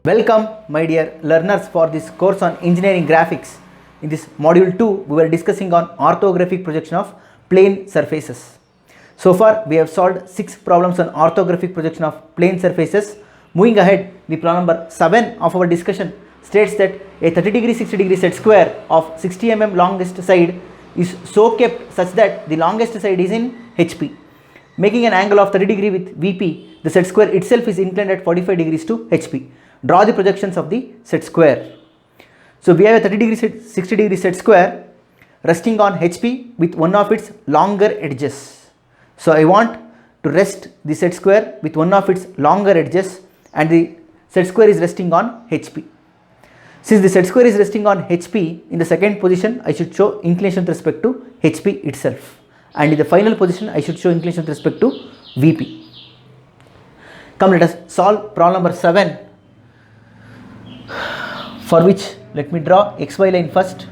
Welcome my dear learners for this course on engineering graphics. In this module 2 we were discussing on orthographic projection of plane surfaces. So far we have solved 6 problems on orthographic projection of plane surfaces. Moving ahead, the problem number 7 of our discussion states that a 30 degree 60 degree set square of 60 mm longest side is so kept such that the longest side is in HP. Making an angle of 30 degree with VP, the set square itself is inclined at 45 degrees to HP. Draw the projections of the set square. So we have a 30 degree 60 degree set square resting on HP with one of its longer edges. So I want to rest the set square with one of its longer edges, and the set square is resting on HP. Since the set square is resting on HP, in the second position I should show inclination with respect to HP itself, and in the final position I should show inclination with respect to VP. Come, let us solve problem number 7, for which let me draw XY line first.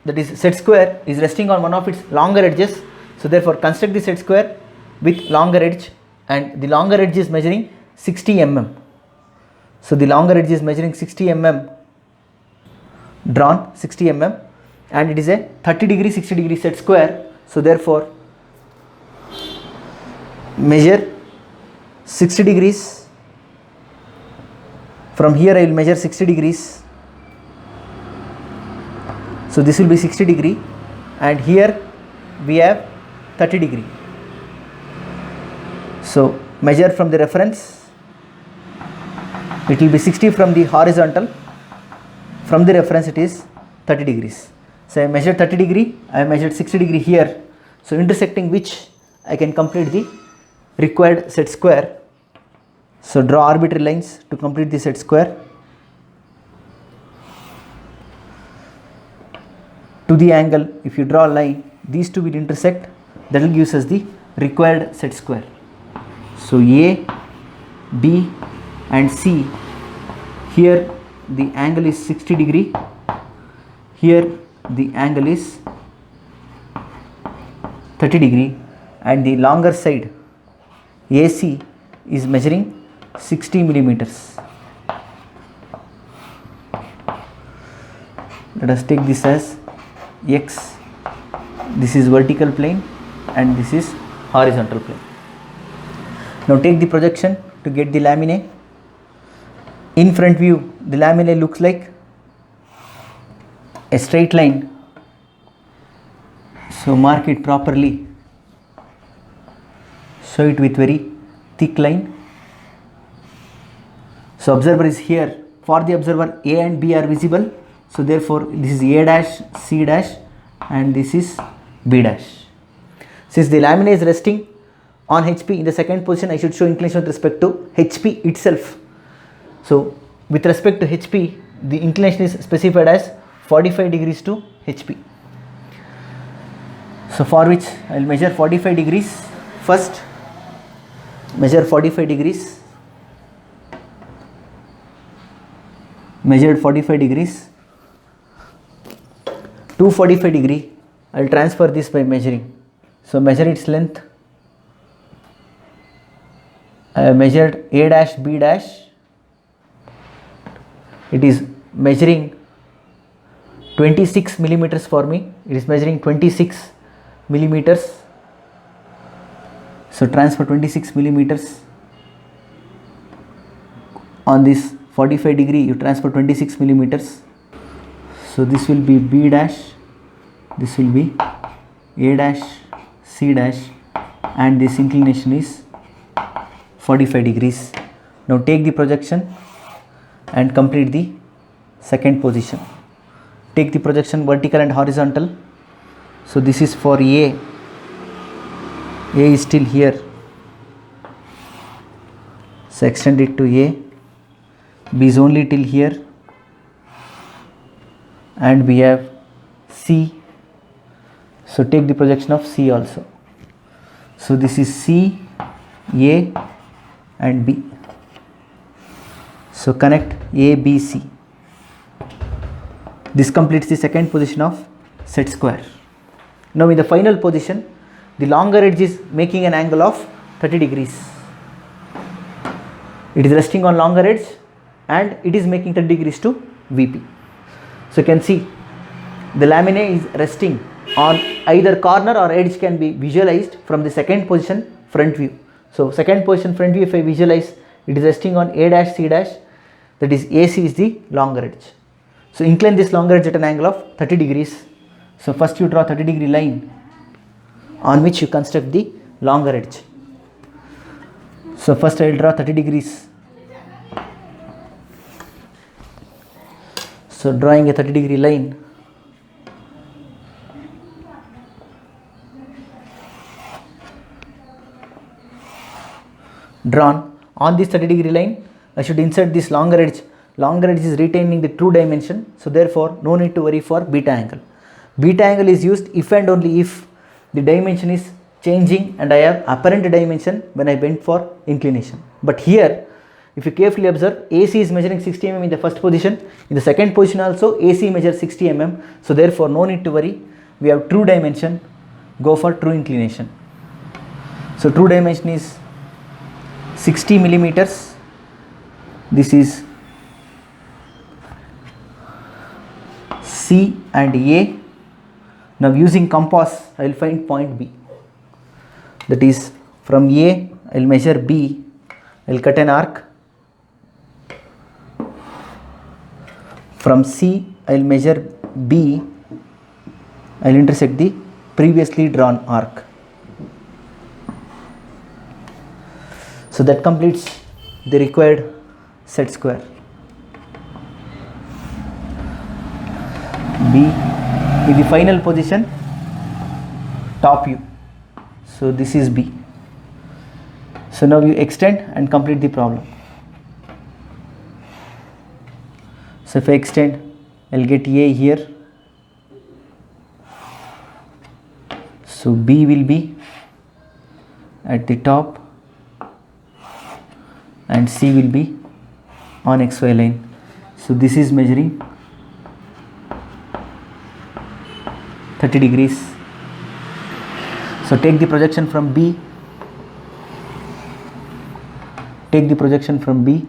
That is, set square is resting on one of its longer edges, so therefore construct the set square with longer edge, and the longer edge is measuring 60 mm. So the longer edge is measuring 60 mm, drawn 60 mm, and it is a 30 degree 60 degree set square. So therefore measure 60 degrees. From here I will measure 60 degrees. So this will be 60 degree, and here we have 30 degree. So measure from the reference. It will be 60 from the horizontal. From the reference it is 30 degrees. So I measured 30 degree, I measured 60 degree here. So intersecting which I can complete the required set square. So draw arbitrary lines to complete the set square. To the angle, if you draw a line, these two will intersect, that will give us the required set square. So A, B and C, here the angle is 60 degree, here the angle is 30 degree, and the longer side AC is measuring 60 millimeters. Let us take this as X. This is vertical plane and this is horizontal plane. Now take the projection to get the laminae. In front view, the laminae looks like a straight line. So mark it properly. Show it with very thick line. So observer is here. For the observer, A and B are visible. So therefore this is A dash, C dash, and this is B dash. Since the lamina is resting on HP, in the second position I should show inclination with respect to HP itself. So with respect to HP, the inclination is specified as 45 degrees to HP. So for which I will measure 45 degrees first. Measure 45 degrees. Measured 45 degrees. To 45 degree, I will transfer this by measuring. So measure its length. I have measured A dash, B dash. It is measuring 26 millimeters for me. It is measuring 26 millimeters. So transfer 26 millimeters. On this 45 degree, you transfer 26 millimeters. So this will be B dash, this will be A dash, C dash, and this inclination is 45 degrees. Now take the projection and complete the second position. Take the projection vertical and horizontal. So this is for A. A is still here. So extend it to A. B is only till here. And we have C. So take the projection of C also. So this is C, A and B. So connect A, B, C. This completes the second position of set square. Now in the final position, the longer edge is making an angle of 30 degrees. It is resting on longer edge and it is making 30 degrees to VP. So you can see the laminae is resting on either corner or edge can be visualized from the second position front view. So second position front view, if I visualize, it is resting on A dash C dash, that is AC is the longer edge. So incline this longer edge at an angle of 30 degrees. So first you draw 30 degree line on which you construct the longer edge. So first I will draw 30 degrees. So drawing a 30 degree line, drawn on this 30 degree line, I should insert this longer edge. Longer edge is retaining the true dimension, so therefore no need to worry for beta angle. Beta angle is used if and only if the dimension is changing and I have apparent dimension when I bend for inclination. But here, if you carefully observe, AC is measuring 60 mm in the first position. In the second position also, AC measures 60 mm. So therefore no need to worry. We have true dimension. Go for true inclination. So true dimension is 60 millimeters. This is C and A. Now using compass, I will find point B. That is from A, I will measure B. I will cut an arc. From C, I will measure B. I will intersect the previously drawn arc. So that completes the required set square. B in the final position, top view. So this is B. So now you extend and complete the problem. So if I extend, I will get A here. So B will be at the top and C will be on XY line. So this is measuring 30 degrees. So take the projection from B. Take the projection from B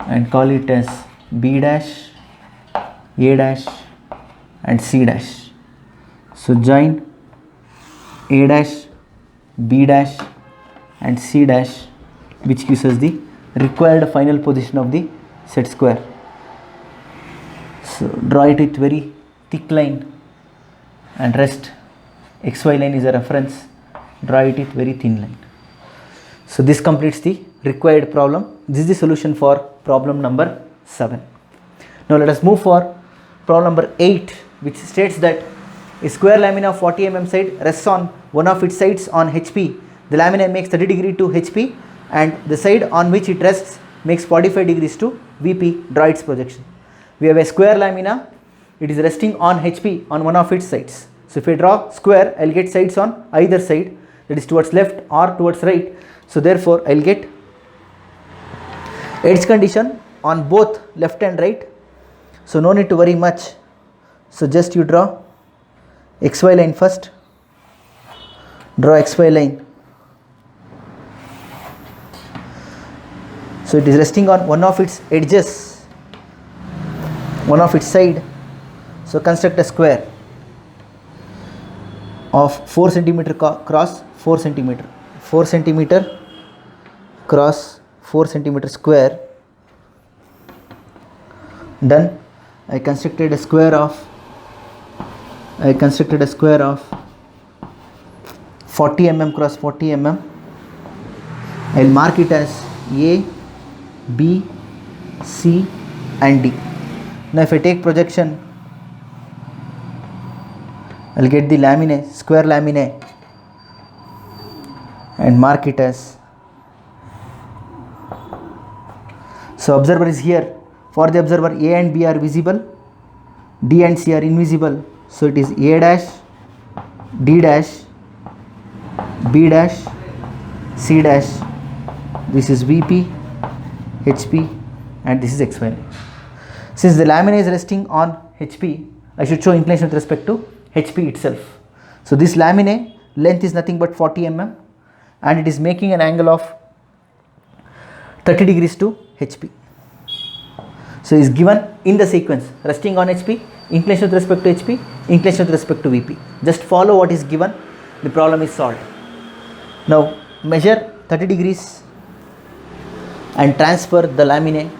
and call it as B dash, A dash and C dash. So join A dash, B dash and C dash, which gives us the required final position of the set square. So draw it with very thick line and rest XY line is a reference. Draw it with very thin line. So this completes the required problem. This is the solution for problem number 7. Now let us move for problem number 8, which states that a square lamina of 40 mm side rests on one of its sides on HP. The lamina makes 30 degree to HP and the side on which it rests makes 45 degrees to VP. Draw its projection. We have a square lamina. It is resting on HP on one of its sides. So if I draw square, I will get sides on either side, that is towards left or towards right. So therefore I will get edge condition on both left and right. So no need to worry much. So just you draw XY line first. Draw XY line. So it is resting on one of its edges, one of its side. So construct a square of 4 centimeter cross 4 centimeter, 4 centimeter cross 4 centimeter square. Done. I constructed a square of 40 mm cross 40 mm. I will mark it as A, B, C and D. Now if I take projection, I will get the laminae, square laminae and mark it as. So observer is here. For the observer, A and B are visible, D and C are invisible. So it is A dash, D dash, B dash, C dash. This is VP, HP and this is XY. Since the lamina is resting on HP, I should show inclination with respect to HP itself. So this laminae length is nothing but 40 mm and it is making an angle of 30 degrees to HP. So is given in the sequence: resting on HP, inclination with respect to HP, inclination with respect to VP. Just follow what is given, the problem is solved. Now measure 30 degrees and transfer the laminae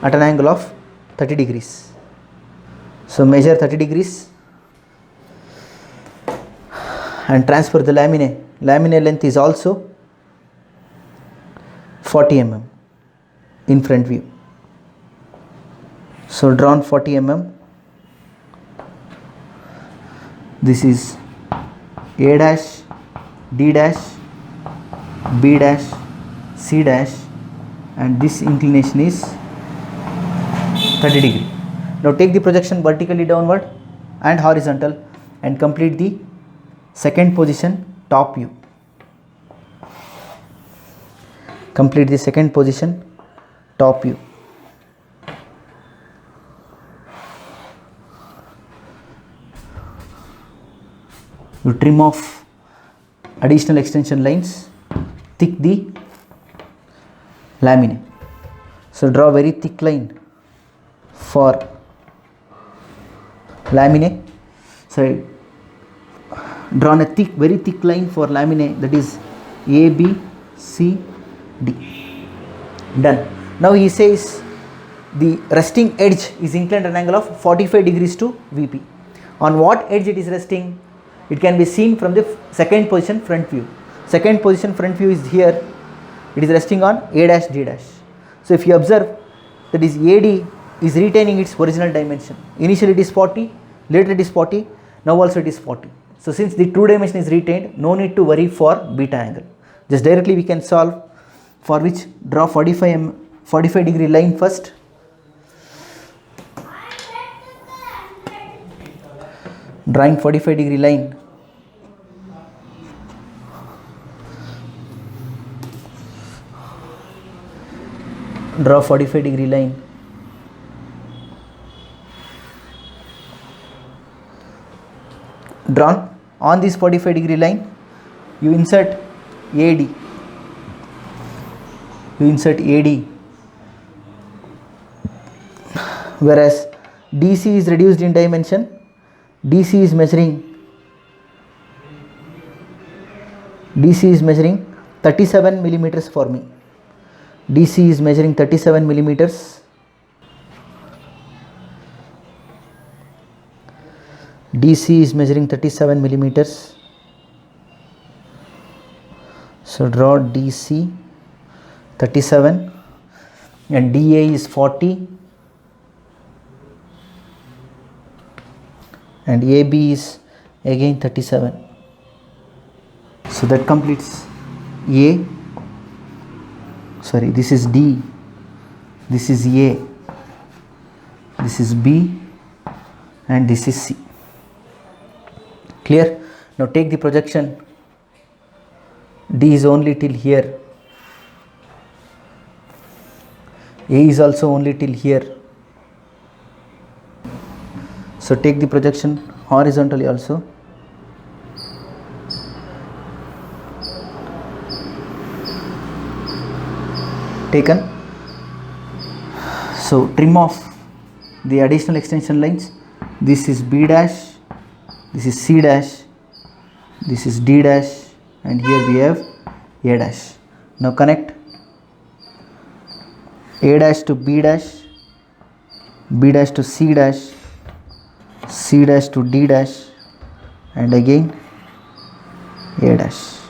at an angle of 30 degrees. So measure 30 degrees and transfer the laminae. Laminae length is also 40 mm in front view. So drawn 40 mm. This is A dash, D dash, B dash, C dash, and this inclination is 30 degree. Now take the projection vertically downward and horizontal and complete the second position, top view. Complete the second position, top view. You trim off additional extension lines, thick the laminae. So draw very thick line for laminae. So drawn a very thick line for laminae, that is A, B, C, D. Done. Now he says the resting edge is inclined at an angle of 45 degrees to VP. On what edge it is resting? It can be seen from the second position front view. Second position front view is here. It is resting on A dash, D dash. So if you observe, that is AD is retaining its original dimension. Initially it is 40, later it is 40, now also it is 40. So since the true dimension is retained, no need to worry for beta angle. Just directly we can solve, for which draw 45 degree line first. Drawing 45 degree line. Draw 45 degree line. Drawn on this 45 degree line, you insert AD. You insert AD. Whereas DC is reduced in dimension. DC is measuring 37 millimeters for me. DC is measuring 37 millimeters. DC is measuring 37 millimeters. So draw DC 37 and DA is 40 and AB is again 37. So that completes A. Sorry, this is D, this is A, this is B, and this is C. Clear? Now take the projection. D is only till here. A is also only till here. So take the projection horizontally also. Taken. So trim off the additional extension lines. This is B dash, this is C dash, this is D dash, and here we have A dash. Now connect A dash to B dash, B dash to C dash, C dash to D dash, and again A dash.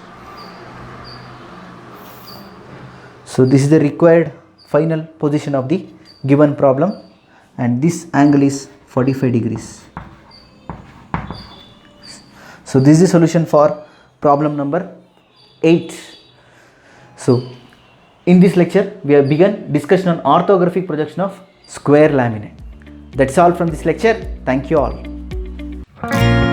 So this is the required final position of the given problem, and this angle is 45 degrees. So this is the solution for problem number 8. So in this lecture we have begun discussion on orthographic projection of square laminae. That's all from this lecture. Thank you all.